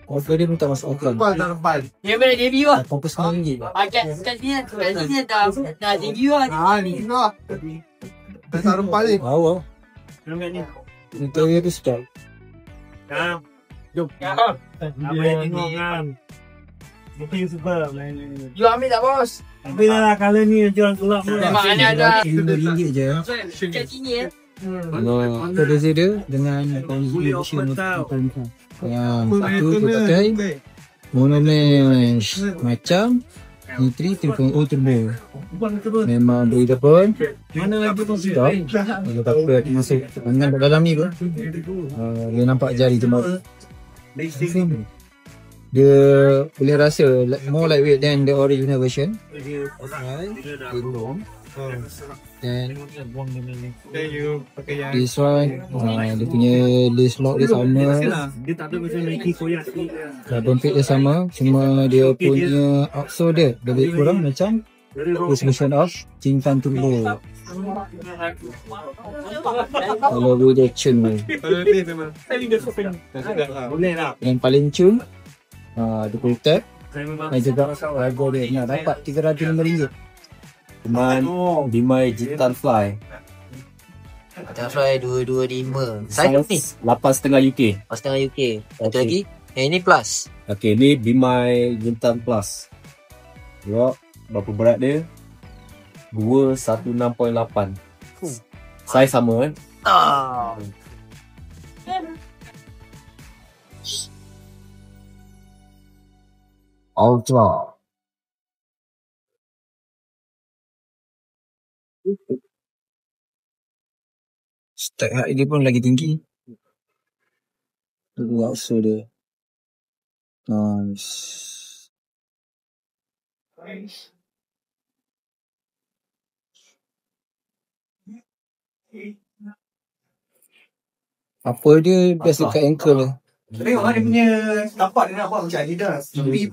Offer dia pun tak masuk akal. Dia boleh debut lah. Fokus RM9. Kat sini dah debut lah. Ni lah. Dasar rempah ni. Awal. Ni. Untuk dia tu sedap. Jom. Apa yang tengok kan? Mungkin super. You ambil tak bos? Tapi dah kalau ni jual gelap. Memang ada. RM5 je. Kat sini Kalau apa beza dia dengan edition yang satu tu pakai monomesh macam ni 3.0 turbo. Memang breathable. Mana lagi pun Sedap. Kalau tak apa dia masuk tangan kat dalam ni pun dia nampak jari tu baru. Dia boleh rasa more lightweight than the original version. Dan this one dia punya list lock dia sama, dia tak ada macam Nike koyak. carbon plate dia sama, cuma dia punya outsole dia lebih kurang macam suspension of Jintan Turbo. Kalau rejection tu Boleh lah. yang paling cun dia punya tag dan juga harga dia dapat RM305. Bimai Jintan Fly. Jintan Fly 225. Size ni 8.5 UK. setengah UK. Satu lagi yang ini plus. Okey, ni Bimai Jintan Plus. Tengok berapa berat dia? 216.8. Saiz sama kan? Ultra. Stack height dia pun lagi tinggi. Tu outsole dia. Nice. Apa dia best dekat ankle dia. Tengok dia punya tapak dia nak buat macam Adidas. Tapi